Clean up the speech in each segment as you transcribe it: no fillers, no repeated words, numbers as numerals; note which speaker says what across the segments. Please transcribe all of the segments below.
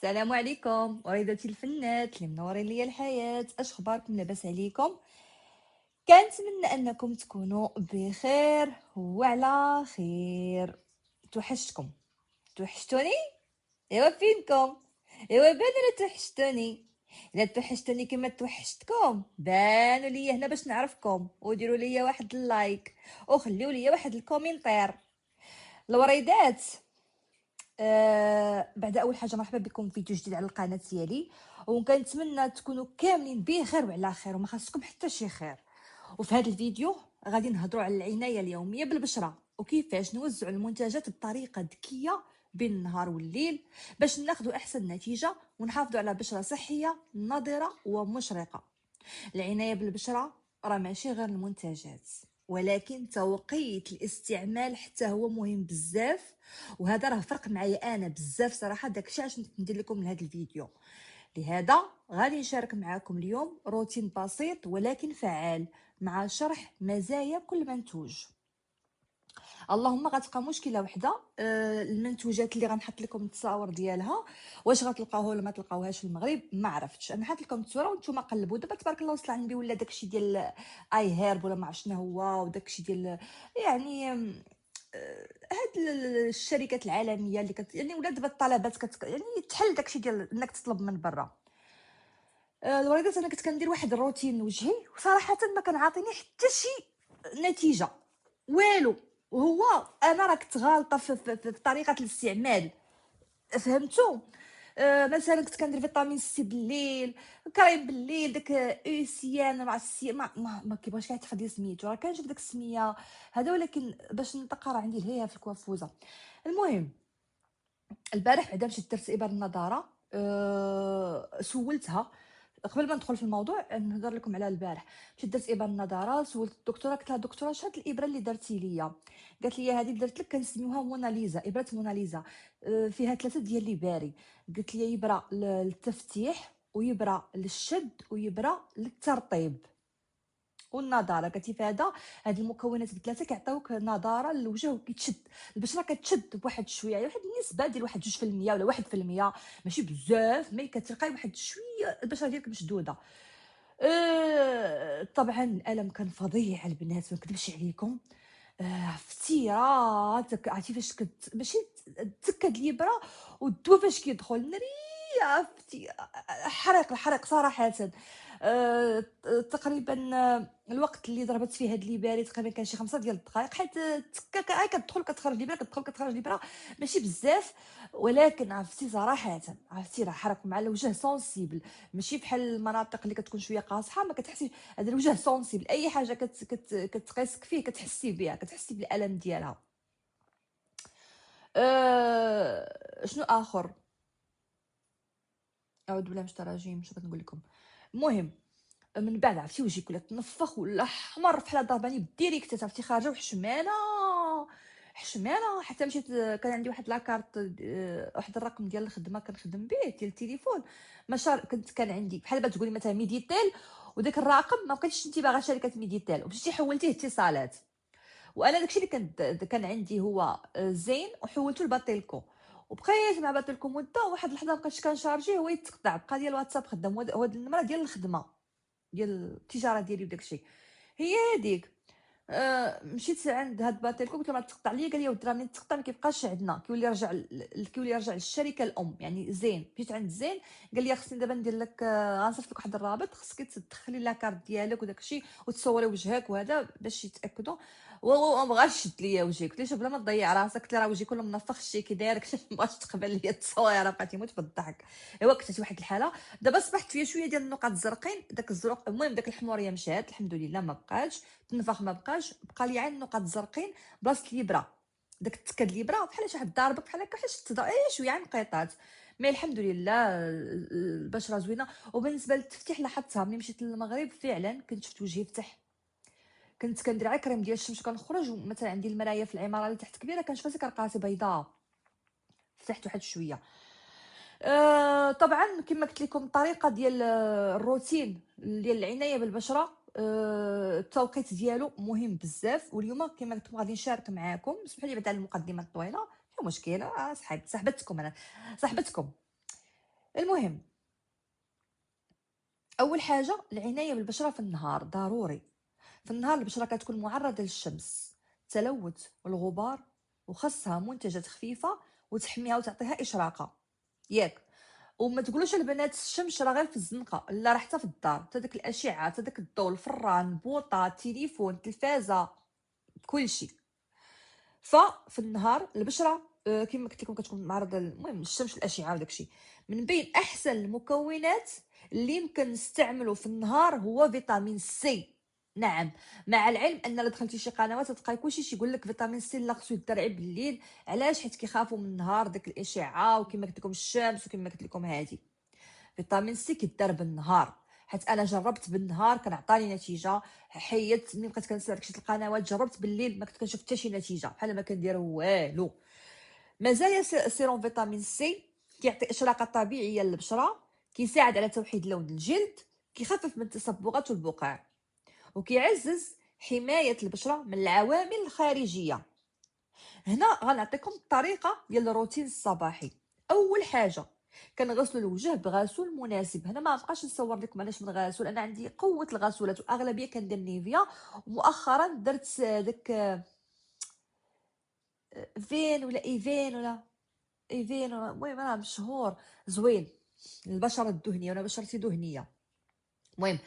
Speaker 1: السلام عليكم وريدتي الفنات اللي منورين ليا الحياة. اش اخباركم؟ لاباس عليكم؟ كنتمنى انكم تكونوا بخير وعلى خير. توحشتوني. ايوا فينكم؟ ايوا بانوا توحشتوني. الا توحشتوني كما توحشتكم بانوا ليا هنا باش نعرفكم، وديروا ليا واحد اللايك وخليوا ليا واحد الكومنتير. الوريدات، بعد اول حاجه مرحبا بكم في فيديو جديد على القناه ديالي، وكنتمنى تكونوا كاملين بخير وعلى خير وما خاصكم حتى شي خير. وفي هذا الفيديو غادي نهضروا على العنايه اليوميه بالبشره وكيفاش نوزعوا المنتجات بطريقه ذكيه بين النهار والليل باش ناخذوا احسن نتيجه ونحافظوا على بشره صحيه نضره ومشرقه. العناية بالبشرة راه ماشي غير المنتجات، ولكن توقيت الاستعمال حتى هو مهم بزاف، وهذا راه فرق معايا انا بزاف صراحه. داكشي علاش ندير لكم لهذا الفيديو. لهذا غادي نشارك معكم اليوم روتين بسيط ولكن فعال مع شرح مزايا كل منتوج. اللهم غتبقى مشكله وحده، المنتوجات اللي غنحط لكم التصاور ديالها واش غتلقاوها ولا ما تلقاوهاش في المغرب ما عرفتش. انا حاط لكم التصويره وانتم قلبوا. دابا تبارك الله وصل عندي ولا داكشي ديال اي هيرب ولا ما عرفت شنو هو، وداكشي ديال يعني هاد الشركات العالميه اللي يعني ولا دابا الطلبات يعني تحل داكشي ديال انك تطلب من برا. الوريدات، انا كنت كندير واحد الروتين وجهي وصراحه ما كان عاطيني حتى شي نتيجه والو. وهو انا راه كنت غالطه في طريقه الاستعمال، فهمتوا؟ مثلا كنت كندير فيتامين سي بالليل، كريم بالليل، داك اوسيان مع السي ما كيبغيش كيعتقد لي سميتو، راه كنشوف داك السميه هذا، ولكن باش ننطق راه عندي الهيا في الكوافوزه. المهم البارح بعدا مشيت درت ابر النضاره، سولتها قبل ما ندخل في الموضوع نهضر لكم على البارح. مشيت درت ابر النضاره، سولت الدكتوره، قلت لها دكتوره شحال الابره اللي درتي ليا؟ قالت لي هذه درت لك كنسميوها موناليزا، ابره موناليزا، فيها 3 ديال لي باري. قلت لي ابره للتفتيح ويبره للشد ويبره للترطيب والنضاره. قالت لي فهذا هاد المكونات بثلاثه كيعطيوك نضاره للوجه وكيتشد البشره، كتشد بواحد شويه، يعني واحد النسبه ديال واحد 2% ولا 1%، ماشي بزاف، مي كتلقاي واحد شويه البشره ديالك مشدوده. طبعا الالم كان فظيع البنات، ما نكذبش عليكم. عرفتي عرفتي فاش ماشي تكد الابره والدواء فاش كيدخل ناري، عرفتي الحريق صراحه. آه، تقريبا الوقت اللي ضربت فيه هاد ليباري تقريبا كان شي 5 ديال الدقائق، حيت التكه هاي كتدخل كتخرج ليبره كتدخل كتخرج ليبره، ماشي بزاف. ولكن عرفتي صراحه، عرفتي راه حرق مع الوجه سونسيبل، ماشي بحال المناطق اللي كتكون شويه قاصحه ما كتحسي. هذا الوجه سونسيبل، اي حاجه كتقيسك فيه كتحسي بها، كتحسي بالالم ديالها. شنو اخر؟ اعوذ بالله من الشيطان الرجيم، شنو كنقول لكم؟ المهم من بعد عرفتي وجهك ولا تنفخ ولا احمر بحال ضرباني بالديريكت، عرفتي خارجه وحشمانه حشمانه. حتى مشيت كان عندي واحد لاكارت، واحد الرقم ديال الخدمه كنخدم به ديال التليفون، كان عندي بحال دابا تقولي مثلا ميديتيل، وداك الرقم ما بقيتش انت باغا شركه ميديتيل ومشيتي حولتيه اتصالات. وانا داكشي اللي كان عندي هو زين، وحولته لباتيلكو، وبقيت مع باتيلكو مده. واحد اللحظه مابقيتش كنشارجيه هو يتقطع، بقى ديال الواتساب خدام، هو هاد النمره ديال الخدمه ديال التجاره ديالي وداكشي هي هذيك. مشيت عند هاد باتيلكو قلت له ما تقطع ليا، قال لي ودي راه من تقطع ما كيبقاش عندنا، كيولي يرجع للشركه الام يعني زين. مشيت عند زين قال لي خصني دابا ندير لك، غنصيفط لك واحد الرابط، خصك تدخلي لاكارت ديالك وداكشي وتصوري وجهك وهذا باش يتاكدوا. وما بغاش شد ليا وجهي، قلت له شوف بلا ما تضيع راسك، قلت له راه وجهي كله منفخ، شتي كي دايرك ما بغاش تقبل ليا التصويره، بقات يموت في الضحك. ايوا كنت في واحد الحاله. دابا صبحت فيا شويه ديال النقط الزرقين، داك الزرق المهم داك الحموريه مشات الحمد لله، ما بقاش التنفخ، ما بقاش، بقى لي عين النقط الزرقين بلاصه اليبره، داك التكاد اليبره بحال شي حد ضاربك بحال هكا، بحال شي شويه عين قيطات. مي الحمد لله البشره زوينه. وبالنسبه للتفتيح لاحظتها ملي مشيت للمغرب فعلا كنت شفت وجهي فتح. كنت كندير على كريم ديال الشمس كنخرج، مثلا عندي المرايه في العماره اللي تحت كبيره كنشوف راسي كرقاسي بيضاء، فتحت واحد شويه. طبعا كما قلت لكم الطريقه ديال الروتين ديال العنايه بالبشره، التوقيت ديالو مهم بزاف. واليوم كما قلت لكم غادي نشارك معاكم، اسمحوا لي بعد على المقدمه الطويله، ماشي مشكل، صاحبتكم انا، صاحبتكم. المهم، اول حاجه العنايه بالبشره في النهار ضروري. في النهار البشره كتكون معرضه للشمس، التلوث والغبار، وخاصها منتجات خفيفه وتحميها وتعطيها اشراقه. ياك؟ وما تقولوش البنات الشمس راه غير في الزنقه، لا راه حتى في الدار، حتى داك الاشعه، حتى داك الضوء، الفران، البوطه، التليفون، التلفازه، كلشي. ففي النهار البشره كما قلت لكم كتكون معرضه المهم الشمس، الاشعه وداكشي. من بين احسن المكونات اللي يمكن نستعمله في النهار هو فيتامين سي. نعم، مع العلم ان الا دخلتي شي قنوات تلقاي كلشي يقول لك فيتامين سي لا خصو يدرعي بالليل. علاش؟ حيت كيخافوا من النهار داك الاشعه، وكما قلت لكم الشمس، وكما قلت لكم هذه. فيتامين سي كيدار بالنهار، حيت انا جربت بالنهار كان عطاني نتيجه. حيدت ملي بقيت كنسالك شي القنوات، جربت بالليل ما كنت كنشوف حتى شي نتيجه، بحال ما كندير والو. مزايا سيروم فيتامين سي: كيعطي اشراقه طبيعيه للبشره، كيساعد على توحيد لون الجلد، كيخفف من التصبغات والبقع، وكيعزز حمايه البشره من العوامل الخارجيه. هنا غنعطيكم الطريقه ديال الروتين الصباحي. اول حاجه كنغسلوا الوجه بغسول مناسب. هنا ما بقاش نصور لكم علاش من غسول، انا عندي قوه الغسولات واغلبيه كندير نيفيا، ومؤخرا درت داك فين ولا ايفين ولا ايفين ولا المهم راه مشهور زوين للبشره الدهنيه، وانا بشرتي دهنيه. المهم،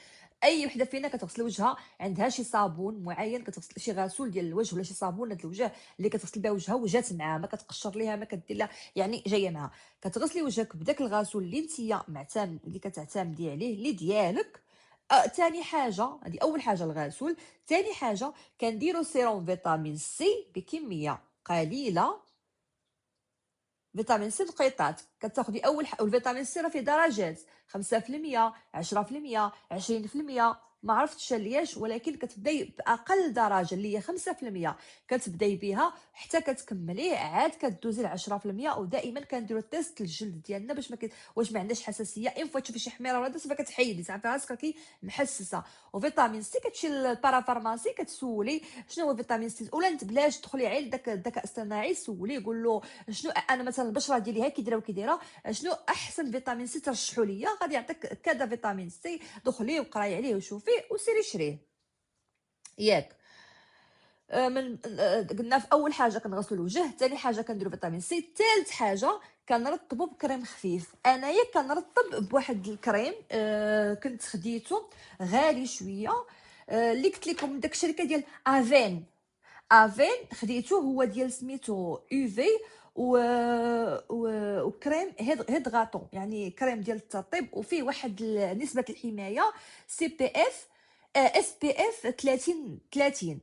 Speaker 1: اي وحده فينا كتغسل وجهها عندها شي صابون معين، كتغسل شي غسول ديال الوجه ولا شي صابونه ديال الوجه اللي كتغسل بها وجهها وجات معاها، ما كتقشر ليها ما كدير لها، يعني جايه معاها. كتغسلي وجهك بداك الغسول اللي نتيا معتمد اللي كتعتمدي عليه اللي ديالك. تاني حاجه، هذه اول حاجه الغسول. تاني حاجه كنديروا سيروم فيتامين سي بكميه قليله. فيتامين سي نقيطات كتاخدي والفيتامين سي راه فيه درجات: 5%، 10%، 20%. ما عرفتش ليش، ولكن كتبداي باقل درجه اللي هي 5%، كتبداي بها حتى كتكمليه، عاد كدوزي ل 10%. ودائما كنديروا تيست للجلد ديالنا باش واش ما عندناش حساسيه. ان فوا تشوفي شي حميره ولا دابا كتحيدي تعرفي راسك راكي محسسه. وفيتامين سي كتمشي للبارافارماسي كتسولي شنو هو فيتامين سي، ولا انت بلاش تدخلي على داك الذكاء الاصطناعي سولي قول له شنو انا مثلا البشره ديالي هاي كيديرها وكيديرها، شنو احسن فيتامين سي ترشحوا ليا، غادي يعطيك كذا فيتامين سي، دخلي وقراي عليه وشوفيه وسيري شريه. ياك؟ من قلنا في اول حاجه كنغسلوا الوجه، ثاني حاجه كنديروا فيتامين سي، ثالث حاجه كنرطبوا بكريم خفيف. انايا كنرطب بواحد الكريم كنت خديته غالي شويه، اللي قلت لكم داك الشركه ديال افين خديته، هو ديال سميتو في و... وكريم هيدغاتون، يعني كريم ديال الترطيب، وفيه واحد نسبه الحمايه سي بي اف اس بي اف 30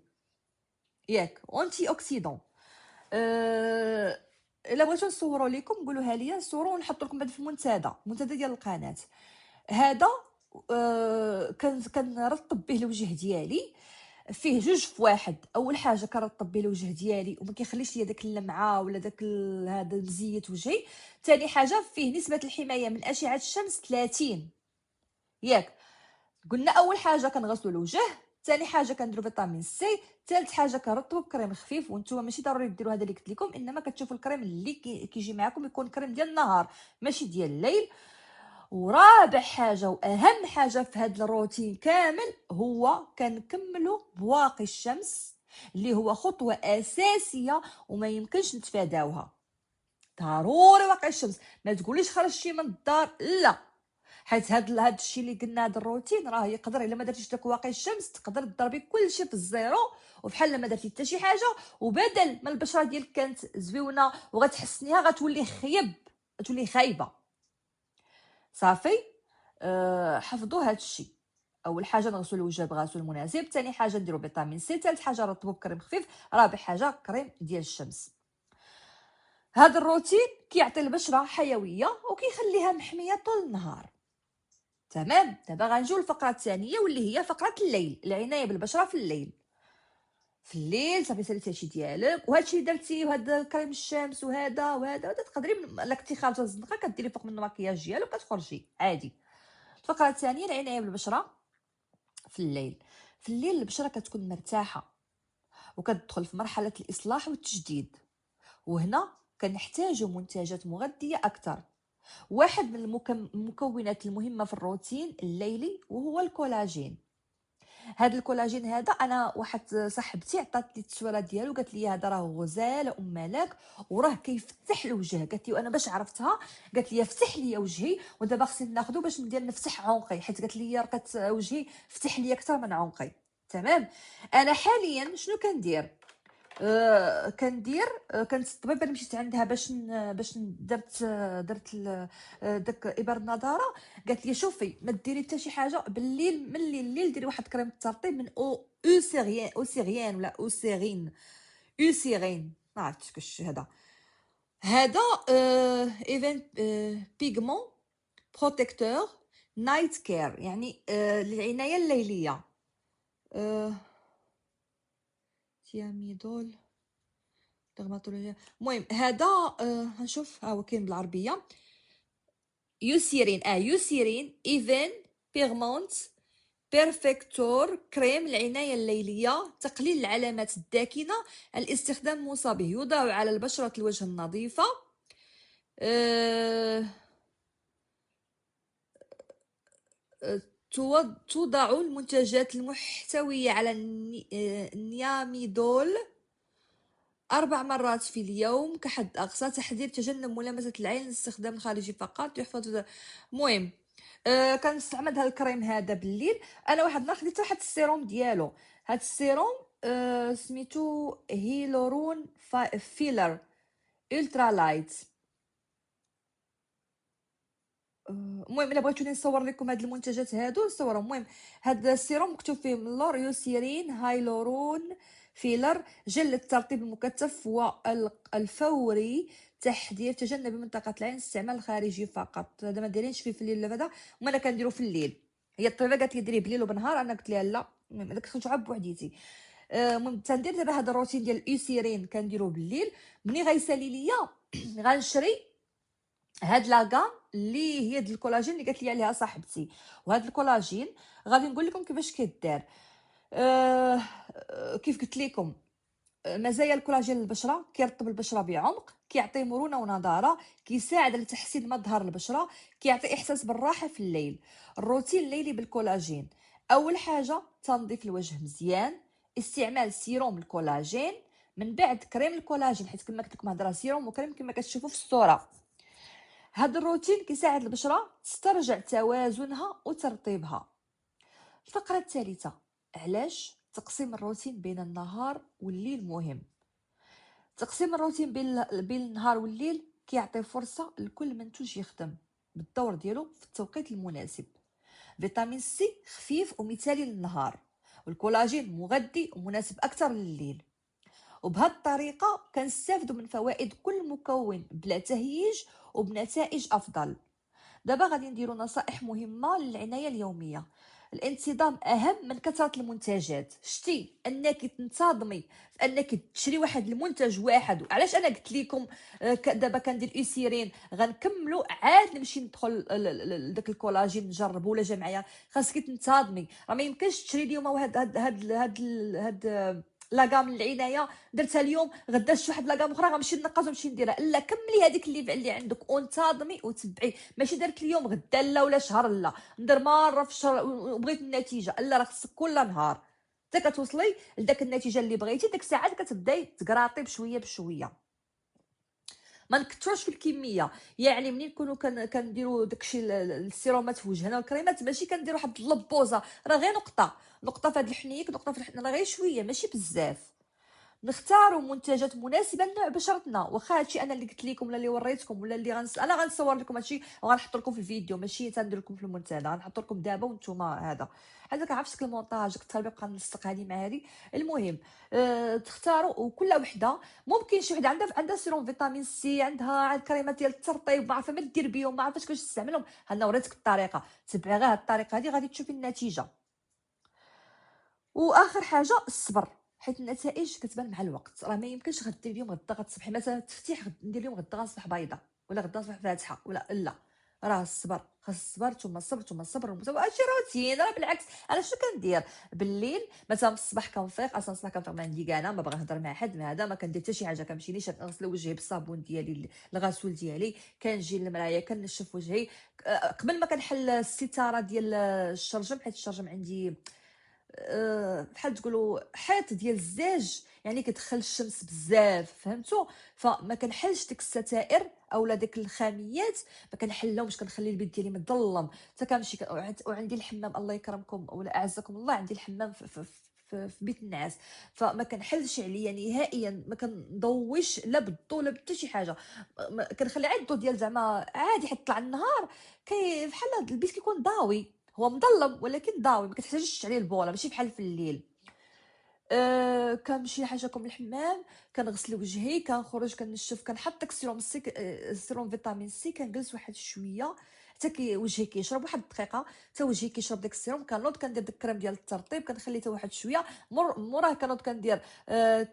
Speaker 1: ياك، وانتي اوكسيدون. الا بغيتو نصوروا لكم قولوها ليا نصوروا ونحط لكم بعد في المنتدى ديال القناه. هذا كنرطب به الوجه ديالي، فيه جوج في واحد. اول حاجه كنرطب به الوجه ديالي وما كيخليش ليا داك اللمعه ولا داك هذا مزيت وجهي. ثاني حاجه فيه نسبه الحمايه من اشعه الشمس 30. ياك؟ قلنا اول حاجه كنغسلوا الوجه، ثاني حاجه كنديروا فيتامين سي، ثالث حاجه كنرطبوا بكريم خفيف. وانتم ماشي ضروري ديروا هذا اللي قلت لكم، انما كتشوفوا الكريم اللي كيجي معكم يكون كريم ديال النهار ماشي ديال الليل. ورابع حاجه واهم حاجه في هذا الروتين كامل هو كنكملوا بواقي الشمس، اللي هو خطوه اساسيه وما يمكنش نتفاداوها. ضروري واقي الشمس. ما تقوليش خرجتي من الدار، لا، حيت هاد الشيء اللي قلنا، هاد الروتين راه يقدر الا ما درتيش داك واقي الشمس تقدر تضربي كلشي في الزيرو، وبحال ما درتي حتى شي حاجه. وبدل ما البشره ديالك كانت زويونه وغتحسنيها، غتولي خيب، غتولي خايبه. صافي. حفظوا هاد الشيء. اول حاجه نغسلوا الوجه بغسول مناسب، ثاني حاجه نديروا فيتامين سي، ثالث حاجه نرطبوا بكريم خفيف، رابع حاجه كريم ديال الشمس. هذا الروتين كيعطي البشره حيويه وكيخليها محميه طول النهار. تمام. دابا غنجيو للفقره الثانيه واللي هي فقره الليل، العنايه بالبشره في الليل. في الليل صافي ساليتي هادشي ديالك وهادشي اللي درتي وهذا كريم الشمس وهذا تقدري الا كنتي خارجه الزنقه كديري فوق منه مكياج ديالك وكتخرجي عادي. الفقره الثانيه العنايه بالبشره في الليل. في الليل البشره كتكون مرتاحه وكتدخل في مرحله الاصلاح والتجديد، وهنا كنحتاجوا منتجات مغذيه اكثر. واحد من المكونات المهمه في الروتين الليلي وهو الكولاجين. هذا الكولاجين هذا انا واحد صاحبتي عطات لي التصويره ديالو، قالت لي هذا راه غزال ام ملاك وراه كيفتح الوجه. قالت لي وانا باش عرفتها، قالت لي فتح لي وجهي ودابا خصني ناخذو باش ندير نفتح عنقي، حيت قالت لي رقت وجهي فتح لي اكثر من عنقي. تمام. انا حاليا شنو كندير؟ كندير كانت الطبيبه اللي مشيت عندها باش درت داك ابر النضاره، قالت لي شوفي ما ديري حتى شي حاجه بالليل، من الليل ديري واحد كريم الترطيب من اوسيغيان ولا اوسيغين ما عرفتش كاش هذا ايفنت بيغمون بروتيكتور نايت كير، يعني للعنايه الليليه. تياميدول درماتولوجيا. المهم هذا هنشوف ها هو كاين بالعربيه. يوسيرين ايفن بيغمونت بيرفكتور كريم العنايه الليليه، تقليل العلامات الداكنه، الاستخدام موصى به، يوضع على البشره الوجه النظيفه. توضع المنتجات المحتويه على النياميدول 4 مرات في اليوم كحد أقصى. تحذير تجنب ملامسة العين، الاستخدام الخارجي فقط يحفظ. المهم كنستعمل هذا الكريم هذا بالليل. انا واحد النهار خديت واحد السيروم ديالو. هاد السيروم سميتو هيلورون فيلر الترا لايت. المهم الا بغيتوني نصور لكم هاد المنتجات هادو نصورهم. المهم هاد السيروم مكتوب فيه من اللور يوسيرين هايلورون فيلر جل الترطيب المكثف والفوري، تحذير تجنب منطقه العين، استعمال خارجي فقط. هذا ما دايرينش فيه في الليل هذا، وما انا كنديرو في الليل. هي الطبيبه قالت لي ديريه بالليل وبنهار، انا قلت لها لا. المهم داك كنت عاد بوحديتي. المهم تندير دابا هذا الروتين ديال الاوسيرين كنديرو بالليل. ملي غيسالي ليا غنشري هاد لاكام اللي هي ديال الكولاجين اللي قالت لي عليها صاحبتي. وهاد الكولاجين غادي نقول لكم كيفاش كيدار. أه كيف قلت لكم مزايا الكولاجين للبشره: كيرطب البشره بعمق، كيعطي مرونه ونضاره، كيساعد على تحسين مظهر البشره، كيعطي احساس بالراحه في الليل. الروتين الليلي بالكولاجين: اول حاجه تنظيف الوجه مزيان، استعمال سيروم الكولاجين، من بعد كريم الكولاجين، حيت كما قلت لكم هضره سيروم وكريم كما كتشوفوا في الصوره. هذا الروتين كيساعد البشره تسترجع توازنها وترطيبها. الفقره الثالثه: علاش تقسيم الروتين بين النهار والليل مهم. تقسيم الروتين بين النهار والليل كيعطي فرصه لكل منتوج يخدم بالدور ديالو في التوقيت المناسب. فيتامين سي خفيف ومثالي للنهار، والكولاجين مغذي ومناسب اكثر لليل. وبهذه الطريقه كنستافدوا من فوائد كل مكون بلا تهييج وبنتائج افضل. دابا غادي نديرو نصائح مهمه للعنايه اليوميه. الانتظام اهم من كثره المنتجات. شتي انك تنتظمي في انك تشري واحد المنتج واحد. علاش انا قلت لكم دابا كندير اوسيرين غنكملوا عاد نمشي ندخل لداك الكولاجين نجربو ولا جا معايا. خاصك تنتظمي، راه ما يمكنش تشري اليوم هاد لاكام العنايه درتها اليوم غدا شي واحد لاكام اخرى غنمشي نقص ونمشي نديرها. لا، كملي هذيك اللي عندك وانتظمي وتبعي. ماشي درت اليوم غدا لا ولا شهر لا، ندير مره في الشهر وبغيت النتيجه. لا، راه خصك كل نهار حتى كتوصلي لذاك النتيجه اللي بغيتي. ديك الساعات كتبداي تقراطي بشويه بشويه. ما نكثروش في الكميه. يعني منين نكونوا كنديروا داكشي السيرومات في وجهنا والكريمات، ماشي كنديروا واحد اللبوزه، راه غير نقطه في هذا الحنيك، نقطه في راه غير شويه ماشي بزاف. نختاروا منتجات مناسبه لنوع بشرتنا. واخا هادشي انا اللي قلت لكم ولا اللي وريتكم ولا اللي انا غنصور لكم هادشي وغنحط لكم في الفيديو، ماشي تندير لكم في المنتدى، غنحط لكم دابا وانتوما هذا كنعرف شكل المونتاج اكثر بقى نلصق هذه مع هذه. المهم تختاروا وكل وحده. ممكن شي وحده عندها سيروم فيتامين سي، عندها كريمات ديال الترطيب، ما عارفه ما دير بهم، ما عارفاش كيفاش تستعملهم. انا وريتك الطريقه، تبعي غير هاد الطريقه هذه غادي تشوفي النتيجه. واخر حاجه الصبر، حيت النتائج كتبان مع الوقت. راه ما يمكنش غدير اليوم غدا غتصبحي مثلا تفتيح ندير اليوم غدا غنصبح بيضاء، ولا غدا نصبح فاتحه، ولا لا. راه الصبر، خاص الصبر ثم الصبر ثم الصبر هادشي روتين. راه بالعكس انا شنو كندير بالليل مثلا في الصباح كنفيق، اصلا الصباح كنفيق ما عندي كاع انا ما باغا نهضر مع حد، ما هذا ما كندير حتى شي حاجه، كنمشي نيشان كنغسل وجهي بالصابون ديالي الغسول ديالي، كنجي للمرايه كنشف وجهي قبل ما كنحل الستاره ديال الشرجم، حيت الشرجم عندي بحال تقولوا حيط ديال الزاج، يعني كتدخل الشمس بزاف فهمتوا، فما كنحلش ديك الستائر اولا ديك الخاميات، ما كنحلهمش، كنخلي البيت ديالي مظلم حتى كنمشي وعندي الحمام الله يكرمكم ولا اعزكم الله، عندي الحمام في بيت النعاس، فما كنحلش عليا نهائيا، ما كنضويش لا بالضو لا حتى شي حاجه، كنخلي عاد الضو ديال زعما عادي حتى طلع النهار بحال البيت كيكون ضاوي، هو مظلم ولكن ضاوي، ما كتحتاجش عليه البوله ماشي بحال في الليل. كنمشي حاجاكم الحمام، كنغسل وجهي، كنخرج كنشف، كنحط داك السيروم سي، السيروم فيتامين سي، كنجلس واحد شويه حتى وجهي كيشرب واحد الدقيقه، حتى وجهي كيشرب داك السيروم، كنوض كندير داك الكريم ديال الترطيب، كنخليه حتى واحد شويه، موراه كنوض كندير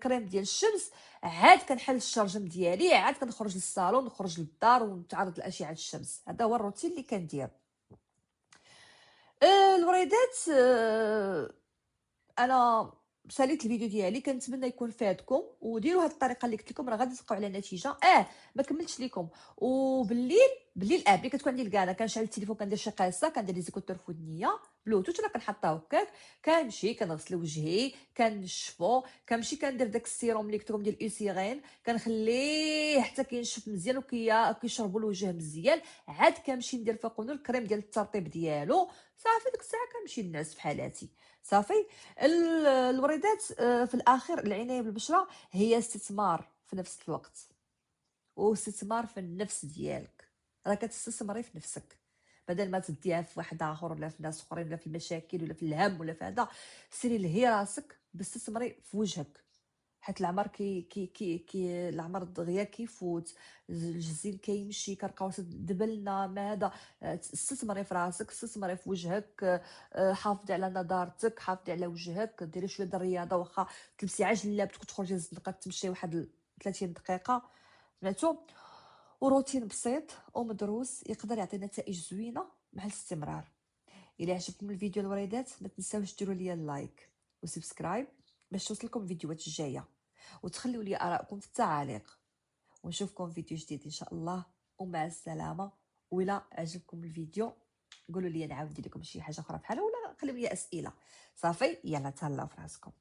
Speaker 1: كريم ديال الشمس، عاد كنحل الشرجم ديالي، عاد كنخرج للصالون، نخرج للدار ونتعرض لاشعه الشمس. هذا هو الروتين اللي كندير. الوريدات انا ساليت الفيديو ديالي، كنتمنى يكون فادكم، وديروا هاد الطريقه اللي قلت لكم، راه غادي تلقاو على نتيجه. ما كملتش لكم، وبالليل ملي كتكون عندي الكاله كنشعل التليفون، كندير شي قصه، كندير لي زيكوتور في ودنيا بلوتوث ولا كنحطها هكاك، كنمشي كنغسل وجهي، كنشفو، كنمشي كندير داك السيروم اللي قلت لكم ديال الاوسيغين، كنخليه حتى كينشف مزيان وكيشربوا الوجه مزيان، عاد كنمشي ندير فوقو الكريم ديال الترطيب ديالو، صافي ديك الساعه كنمشي نعس بحالاتي صافي. الوريدات في الاخير العنايه بالبشره هي استثمار في نفس الوقت، واستثمار في النفس ديالك، راه كتستثمري في نفسك، بدل ما تديها في واحد اخر ولا في ناس اخرين ولا في المشاكل ولا في الهم ولا في هذا، سيري لهي راسك باستثمري في وجهك، حيت العمر كي العمر دغيا كيفوت، الجزيل كيمشي، كنبقاو دبلنا ما هذا. استثمري في راسك، استثمري في وجهك، حافظي على نضارتك، حافظي على وجهك، ديري شويه د الرياضه، واخا تلبسي عا جلابتك وتخرجي للزنقه تمشي واحد 30 دقيقه، سمعتوا؟ وروتين بسيط ومدروس يقدر يعطي نتائج زوينه مع الاستمرار. الى عجبكم الفيديو الوريدات ما تنساوش ديروا لي اللايك وسبسكرايب باش توصلكم الفيديوهات الجايه، وتخليوا لي ارائكم في التعاليق، ونشوفكم في فيديو جديد ان شاء الله، ومع السلامه. وإلا عجبكم الفيديو قولوا لي نعاود ندير لكم شي حاجه اخرى بحالها، ولا خليو لي اسئله. صافي يلا تهلاو في راسكم.